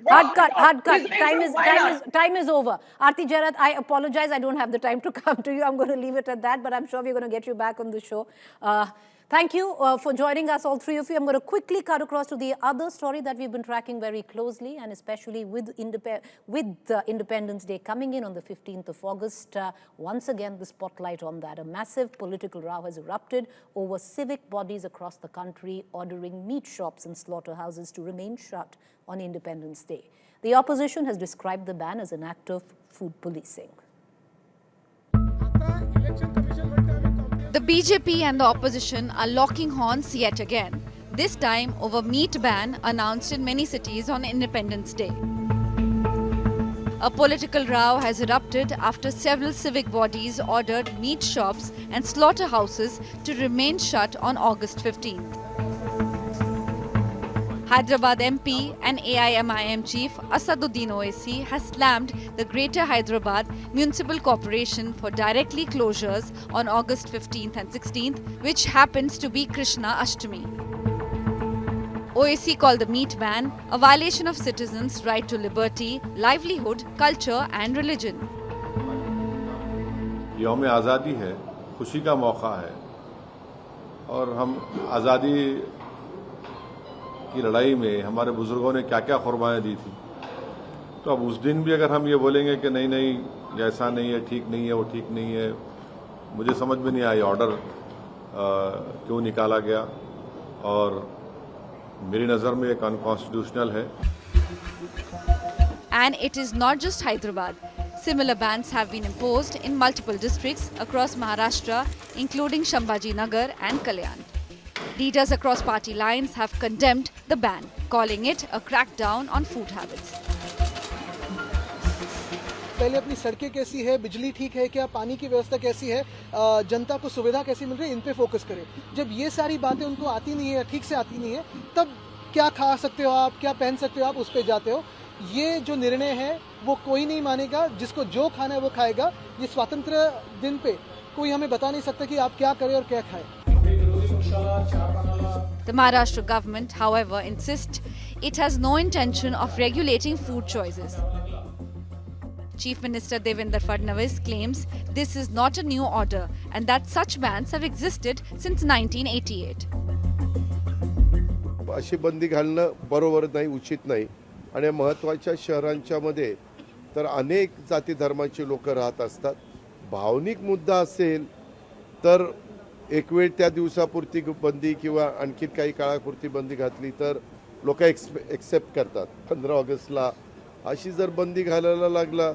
[SPEAKER 1] Hard cut. Time is over. Aarti Jairaj, I apologize. I don't have the time to come to you. I'm going to leave it at that, but I'm sure we're going to get you back on the show. Thank you for joining us, all three of you. I'm going to quickly cut across to the other story that we've been tracking very closely, and especially with Independence Day coming in on the 15th of August. Once again, the spotlight on that. A massive political row has erupted over civic bodies across the country ordering meat shops and slaughterhouses to remain shut on Independence Day. The opposition has described the ban as an act of food policing.
[SPEAKER 9] The BJP and the opposition are locking horns yet again, this time over meat ban announced in many cities on Independence Day. A political row has erupted after several civic bodies ordered meat shops and slaughterhouses to remain shut on August 15th. Hyderabad MP and AIMIM chief Asaduddin Owaisi has slammed the Greater Hyderabad Municipal Corporation for directly closures on August 15th and 16th, which happens to be Krishna Ashtami. Owaisi called the meat ban a violation of citizens' right to liberty, livelihood, culture and religion.
[SPEAKER 10] यौम आज़ादी है, खुशी का मौका है और हम आज़ादी की लड़ाई में हमारे बुजुर्गों ने क्या क्या कुर्बानियां दी थी, तो अब उस दिन भी अगर हम ये बोलेंगे कि नहीं नहीं ऐसा नहीं है, ठीक नहीं है, वो ठीक नहीं है, मुझे समझ में नहीं आया ऑर्डर क्यों निकाला गया और मेरी नज़र में एक अनकॉन्स्टिट्यूशनल है.
[SPEAKER 9] And it is not just Hyderabad. Similar bans have been imposed in multiple districts across Maharashtra, including Shambhaji Nagar and Kalyan. Leaders across party lines have condemned the ban, calling it a crackdown on food habits.
[SPEAKER 11] पहले अपनी सड़कें कैसी है, बिजली ठीक है क्या, पानी की व्यवस्था कैसी है, जनता को सुविधा कैसी मिल रही है, इन पे फोकस करें. जब ये सारी बातें उनको आती नहीं है, ठीक से आती नहीं है, तब क्या खा सकते हो आप, क्या पहन सकते हो आप, उस पे जाते हो. ये जो निर्णय है वो कोई नहीं मानेगा. जिसको जो खाना है वो खाएगा. ये स्वतंत्र दिन पे कोई हमें बता नहीं सकता कि आप क्या करें और क्या खाएं.
[SPEAKER 9] The Maharashtra government, however, insists it has no intention of regulating food choices. Chief Minister Devendra Fadnavis claims this is not a new order and that such bans have existed since 1988.
[SPEAKER 12] अशी बंदी घालणं बरोबर नाही, उचित नाही. आणि महत्त्वाच्या शहरांच्या मध्ये तर अनेक जाती धर्माचे लोक राहत असतात. भावनिक मुद्दा असेल तर एक वेळ त्या दिवसापुरती बंदी किंवा आणखी काही काळापुरती बंदी घातली तर लोक एक्सेप्ट करतात. 15 ऑगस्टला अशी जर बंदी घालायला लागला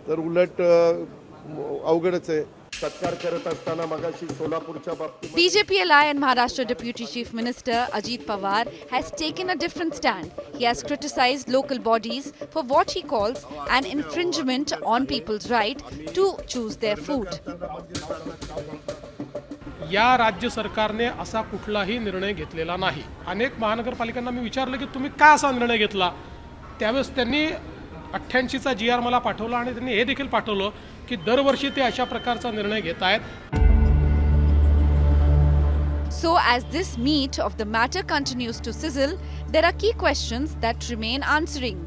[SPEAKER 12] तर उलट अवघडच आहे. सत्कार करत असताना मगाशी सोलापूरच्या बाबतीत
[SPEAKER 9] BJP-LI and Maharashtra Deputy Chief Minister Ajit Pawar has taken a different stand. He has criticized local bodies for what he calls an infringement on people's right to choose their food.
[SPEAKER 13] या राज्य सरकारने असा कुठलाही निर्णय घेतलेला नाही. अनेक महानगरपालिकांना मी विचारलं की तुम्ही का असा निर्णय घेतला, त्यावेळेस त्यांनी 88चा GR मला पाठवला आणि त्यांनी हे देखील पाठवलं की दरवर्षी ते अशा प्रकारचा निर्णय घेत आहेत.
[SPEAKER 9] So, as this meat of the matter continues to sizzle, there are key questions that remain answering.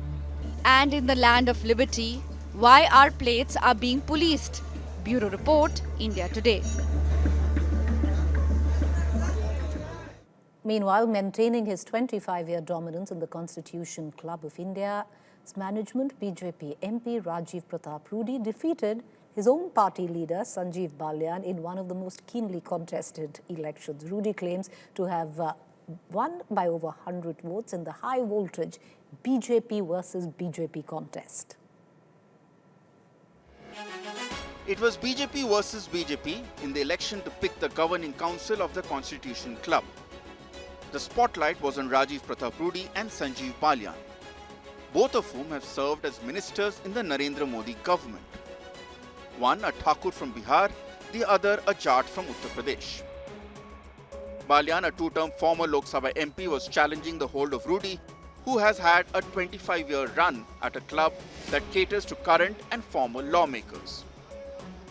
[SPEAKER 9] And in the land of liberty, why our plates are being policed? Bureau Report, India Today.
[SPEAKER 1] Meanwhile, maintaining his 25-year dominance in the Constitution Club of India's management, BJP MP Rajiv Pratap Rudy defeated his own party leader Sanjeev Balyan in one of the most keenly contested elections. Rudy claims to have won by over 100 votes in the high-voltage BJP versus BJP contest.
[SPEAKER 3] It was BJP versus BJP in the election to pick the governing council of the Constitution Club. The spotlight was on Rajiv Pratap Rudy and Sanjeev Balyan, both of whom have served as ministers in the Narendra Modi government. One a Thakur from Bihar, the other a Jat from Uttar Pradesh. Balyan, a two-term former Lok Sabha MP, was challenging the hold of Rudy, who has had a 25-year run at a club that caters to current and former lawmakers.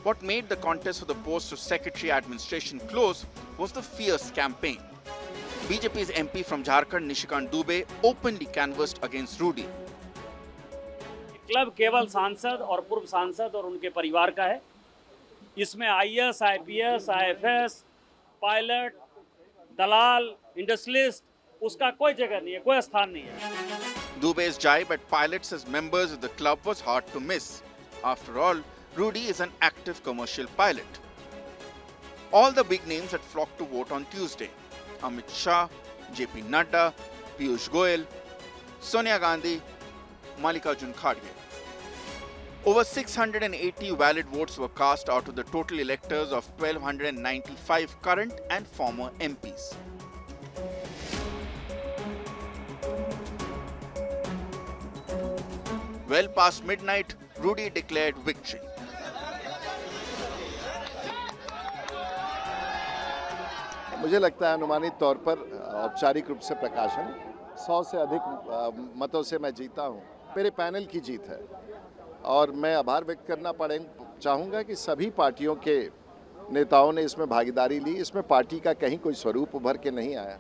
[SPEAKER 3] What made the contest for the post of Secretary Administration close was the fierce campaign. BJP's MP from Jharkhand, Nishikant Dubey, openly canvassed against Rudy.
[SPEAKER 14] Club केवल सांसद और पूर्व सांसद और उनके परिवार का है। इसमें आईएएस, आईपीएस, आईएफएस, पायलट, दलाल, इंडस्ट्रियलिस्ट, उसका कोई जगह नहीं है, कोई स्थान नहीं है।
[SPEAKER 3] Dubey's jibe at pilots as members of the club was hard to miss. After all, Rudy is an active commercial pilot. All the big names had flocked to vote on Tuesday. Amit Shah, JP Nadda, Piyush Goyal, Sonia Gandhi, Mallikarjun Kharge. Over 680 valid votes were cast out of the total electors of 1,295 current and former MPs. Well past midnight, Rudy declared victory.
[SPEAKER 12] मुझे लगता है अनुमानित तौर पर औपचारिक रूप से प्रकाशन 100 से अधिक मतों से मैं जीता हूं। मेरे पैनल की जीत है और मैं आभार व्यक्त करना चाहूँगा कि सभी पार्टियों के नेताओं ने इसमें भागीदारी ली। इसमें पार्टी का कहीं कोई स्वरूप उभर के नहीं आया।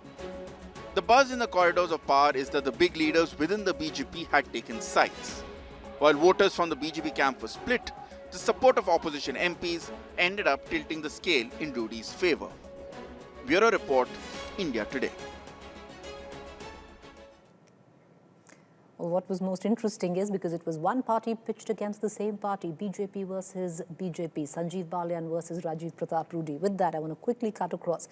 [SPEAKER 3] The buzz in the corridors of power is that the big leaders within the BJP had taken sides. While voters from the BJP camp were split, the support of opposition MPs ended up tilting the scale in Rudy's favor. Bureau Report, India Today.
[SPEAKER 1] Well, what was most interesting is because it was one party pitched against the same party, BJP versus BJP, Sanjeev Balyan versus Rajiv Pratap Rudy. With that, I want to quickly cut across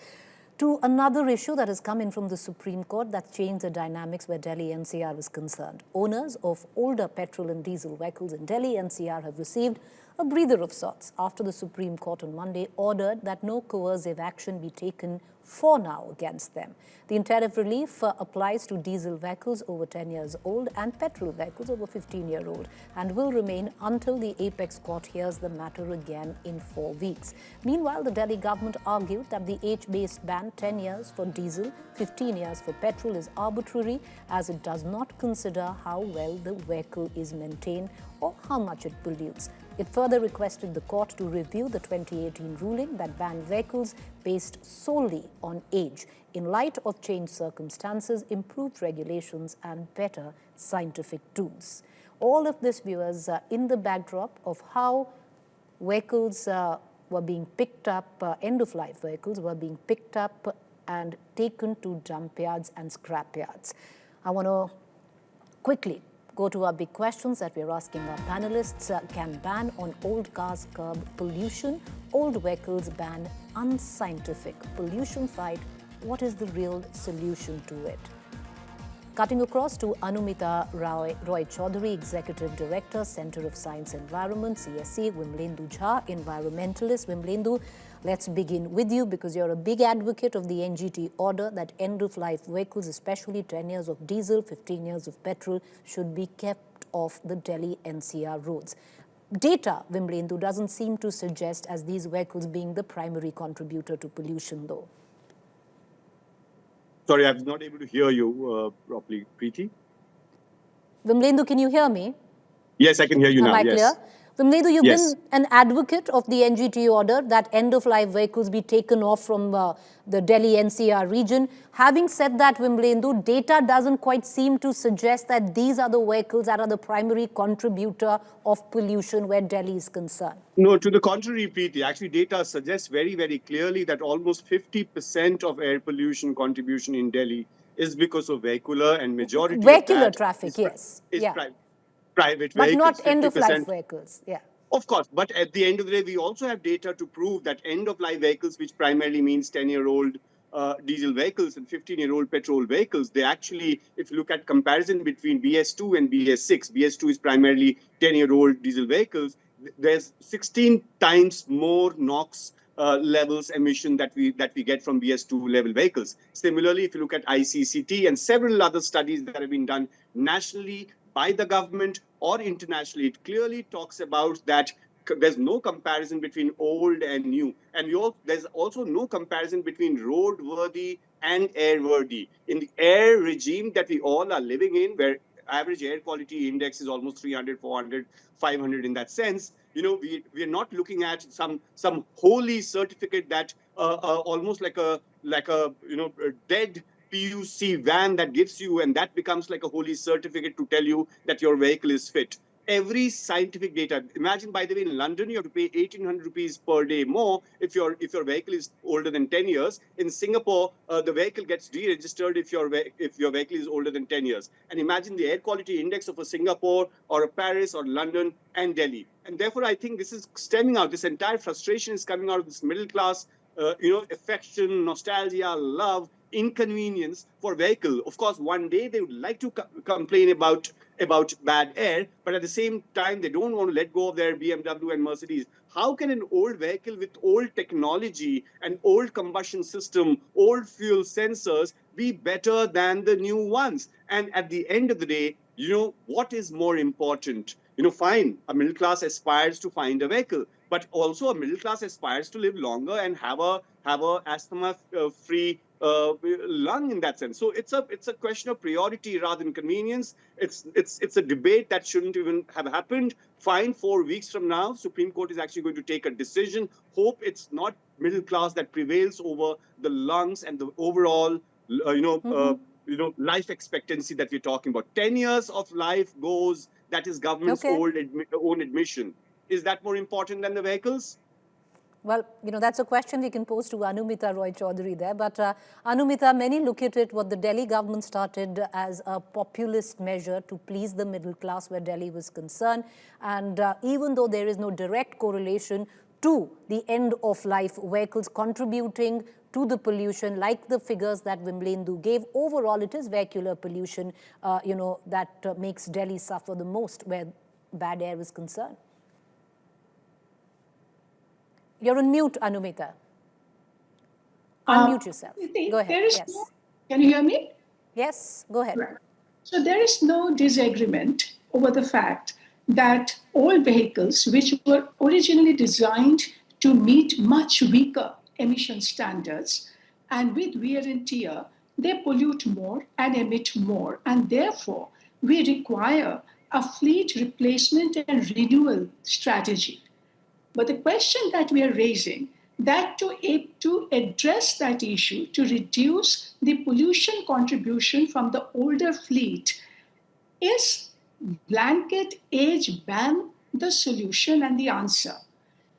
[SPEAKER 1] to another issue that has come in from the Supreme Court that changed the dynamics where Delhi NCR is concerned. Owners of older petrol and diesel vehicles in Delhi NCR have received a breather of sorts after the Supreme Court on Monday ordered that no coercive action be taken for now against them. The interim relief applies to diesel vehicles over 10 years old and petrol vehicles over 15-year-old and will remain until the apex court hears the matter again in 4 weeks. Meanwhile, the Delhi government argued that the age-based ban 10 years for diesel, 15 years for petrol is arbitrary as it does not consider how well the vehicle is maintained or how much it pollutes. It further requested the court to review the 2018 ruling that banned vehicles based solely on age in light of changed circumstances, improved regulations and better scientific tools. All of this, viewers, in the backdrop of how vehicles were being picked up, end-of-life vehicles were being picked up and taken to dump yards and scrap yards. I want to quickly go to our big questions that we're asking our panelists. Can ban on old cars curb pollution? Old vehicles ban unscientific pollution fight. What is the real solution to it? Cutting across to Anumita Roy Chaudhary, Executive Director, Center of Science Environment, CSC, Wimlendu Jha, Environmentalist. Wimlendu, let's begin with you because you're a big advocate of the NGT order that end-of-life vehicles, especially 10 years of diesel, 15 years of petrol, should be kept off the Delhi NCR roads. Data, Wimlendu, doesn't seem to suggest as these vehicles being the primary contributor to pollution, though.
[SPEAKER 15] Sorry, I was not able to hear you properly, Preeti.
[SPEAKER 1] Wimlendu, can you hear me?
[SPEAKER 15] Yes, I can hear you now.
[SPEAKER 1] Am I clear? Vimlendu, you've
[SPEAKER 15] Yes.
[SPEAKER 1] been an advocate of the NGT order that end-of-life vehicles be taken off from the Delhi NCR region. Having said that, Vimlendu, data doesn't quite seem to suggest that these are the vehicles that are the primary contributor of pollution where Delhi is concerned.
[SPEAKER 15] No, to the contrary, Preeti. Actually, data suggests very, very clearly that almost 50% of air pollution contribution in Delhi is because of vehicular, and majority
[SPEAKER 1] Vehicular
[SPEAKER 15] of that
[SPEAKER 1] traffic, yes.
[SPEAKER 15] is
[SPEAKER 1] Yeah.
[SPEAKER 15] private
[SPEAKER 1] But
[SPEAKER 15] vehicles.
[SPEAKER 1] not end-of-life
[SPEAKER 15] 50%.
[SPEAKER 1] vehicles, yeah.
[SPEAKER 15] Of course, but at the end of the day, we also have data to prove that end-of-life vehicles, which primarily means 10-year-old diesel vehicles and 15-year-old petrol vehicles, they actually, if you look at comparison between BS2 and BS6, BS2 is primarily 10-year-old diesel vehicles, there's 16 times more NOx levels emission that we get from BS2 level vehicles. Similarly, if you look at ICCT and several other studies that have been done nationally by the government or internationally, it clearly talks about that there's no comparison between old and new. And there's also no comparison between roadworthy and airworthy. In the air regime that we all are living in, where average air quality index is almost 300, 400, 500 in that sense, we are not looking at some holy certificate that almost like a dead PUC van that gives you, and that becomes like a holy certificate to tell you that your vehicle is fit. Every scientific data. Imagine, by the way, in London, you have to pay 1,800 rupees per day more if your vehicle is older than 10 years. In Singapore, the vehicle gets deregistered if your vehicle is older than 10 years. And imagine the air quality index of a Singapore or a Paris or London and Delhi. And therefore, I think this is stemming out. This entire frustration is coming out of this middle class, affection, nostalgia, love, inconvenience for vehicle. Of course, one day they would like to complain about bad air, but at the same time, they don't want to let go of their BMW and Mercedes. How can an old vehicle with old technology and old combustion system, old fuel sensors be better than the new ones? And at the end of the day, what is more important? Fine, a middle class aspires to find a vehicle, but also a middle class aspires to live longer and have a asthma free lung in that sense. So it's a question of priority rather than convenience. It's a debate that shouldn't even have happened. Fine, 4 weeks from now, Supreme Court is actually going to take a decision. Hope it's not middle class that prevails over the lungs and the overall, life expectancy that we're talking about. 10 years of life goes. That is government's own admission. Is that more important than the vehicles?
[SPEAKER 1] Well, that's a question we can pose to Anumita Roy Chaudhary there. But Anumita, many look at it, what the Delhi government started as a populist measure to please the middle class where Delhi was concerned. And even though there is no direct correlation to the end-of-life vehicles contributing to the pollution, like the figures that Vimlendu gave, overall it is vehicular pollution, that makes Delhi suffer the most where bad air is concerned. You're on mute, Anumita. Unmute yourself. Go ahead. Yes.
[SPEAKER 16] Can you hear me?
[SPEAKER 1] Yes, go ahead.
[SPEAKER 16] Right. So there is no disagreement over the fact that all vehicles which were originally designed to meet much weaker emission standards and with wear and tear, they pollute more and emit more. And therefore, we require a fleet replacement and renewal strategy. But the question that we are raising, that to address that issue, to reduce the pollution contribution from the older fleet, is blanket age ban the solution and the answer?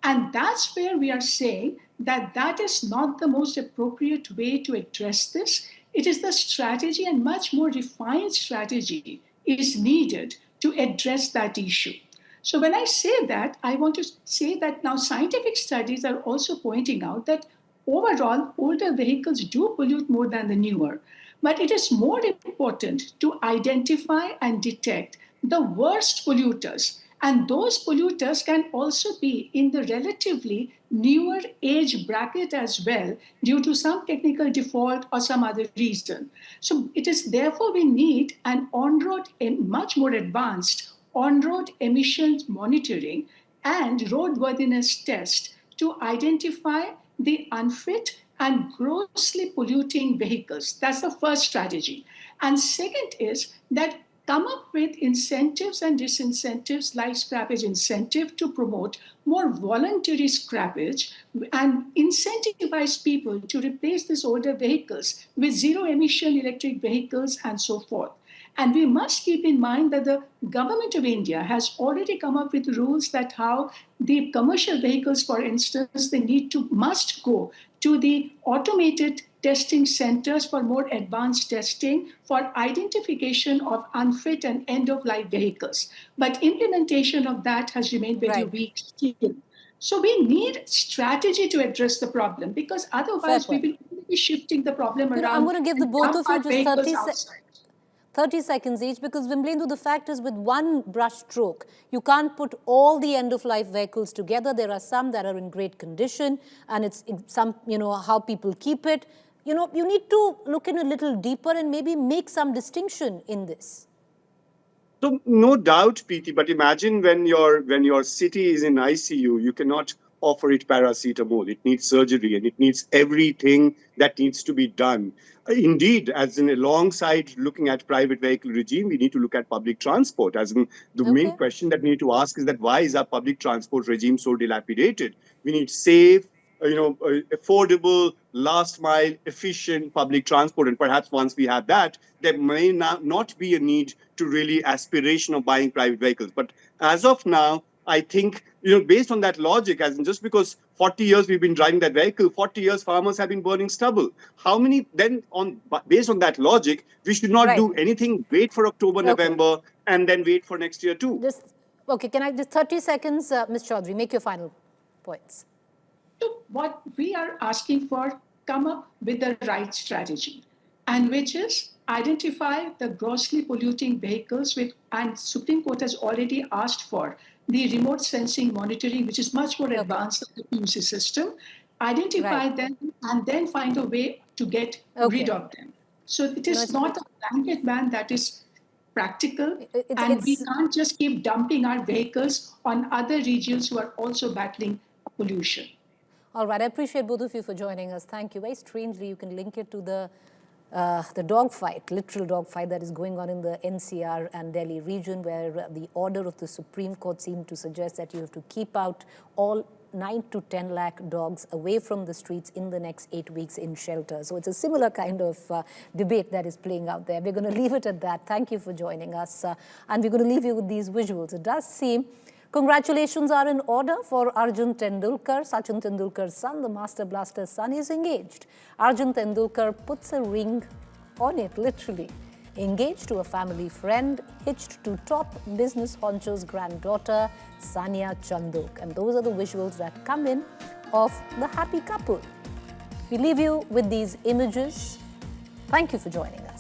[SPEAKER 16] And that's where we are saying that that is not the most appropriate way to address this. It is the strategy, and much more refined strategy is needed to address that issue. So when I say that, I want to say that now scientific studies are also pointing out that overall, older vehicles do pollute more than the newer. But it is more important to identify and detect the worst polluters. And those polluters can also be in the relatively newer age bracket as well, due to some technical default or some other reason. So it is therefore we need an on-road and much more advanced on-road emissions monitoring and roadworthiness test to identify the unfit and grossly polluting vehicles. That's the first strategy. And second is that come up with incentives and disincentives like scrappage incentive to promote more voluntary scrappage and incentivize people to replace these older vehicles with zero emission electric vehicles and so forth. And we must keep in mind that the government of India has already come up with rules that how the commercial vehicles, for instance, they must go to the automated testing centers for more advanced testing for identification of unfit and end-of-life vehicles. But implementation of that has remained very weak still. So we need strategy to address the problem, because otherwise we will be shifting the problem around.
[SPEAKER 1] I'm going to give the both of you just 30 seconds each, because Vimblendu, the fact is, with one brush stroke, you can't put all the end-of-life vehicles together. There are some that are in great condition, and it's some, how people keep it. You need to look in a little deeper and maybe make some distinction in this.
[SPEAKER 15] So no doubt, Preeti, but imagine when your city is in ICU, you cannot offer it paracetamol. It needs surgery and it needs everything that needs to be done. Indeed, as in alongside looking at private vehicle regime, we need to look at public transport. As in the main question that we need to ask is that why is our public transport regime so dilapidated? We need safe, affordable, last mile, efficient public transport. And perhaps once we have that, there may not be a need to really aspiration of buying private vehicles. But as of now, I think, based on that logic, as in just because 40 years we've been driving that vehicle, 40 years farmers have been burning stubble. How many then, based on that logic, we should not do anything, wait for October, November, and then wait for next year too.
[SPEAKER 1] Can I just 30 seconds, Ms. Chaudhary, make your final points.
[SPEAKER 16] What we are asking for, come up with the right strategy, and which is identify the grossly polluting vehicles and Supreme Court has already asked for the remote sensing monitoring, which is much more advanced than the PUC system, identify them and then find a way to get rid of them. So it is not a blanket ban that is practical, and we can't just keep dumping our vehicles on other regions who are also battling pollution.
[SPEAKER 1] All right, I appreciate both of you for joining us. Thank you. Very strangely, you can link it to the dogfight, literal dogfight that is going on in the NCR and Delhi region, where the order of the Supreme Court seemed to suggest that you have to keep out all 9 to 10 lakh dogs away from the streets in the next 8 weeks in shelters. So it's a similar kind of debate that is playing out there. We're going to leave it at that. Thank you for joining us. And we're going to leave you with these visuals. It does seem congratulations are in order for Arjun Tendulkar. Sachin Tendulkar's son, the Master Blaster's son, is engaged. Arjun Tendulkar puts a ring on it, literally. Engaged to a family friend, hitched to top business honcho's granddaughter, Sania Chandok. And those are the visuals that come in of the happy couple. We leave you with these images. Thank you for joining us.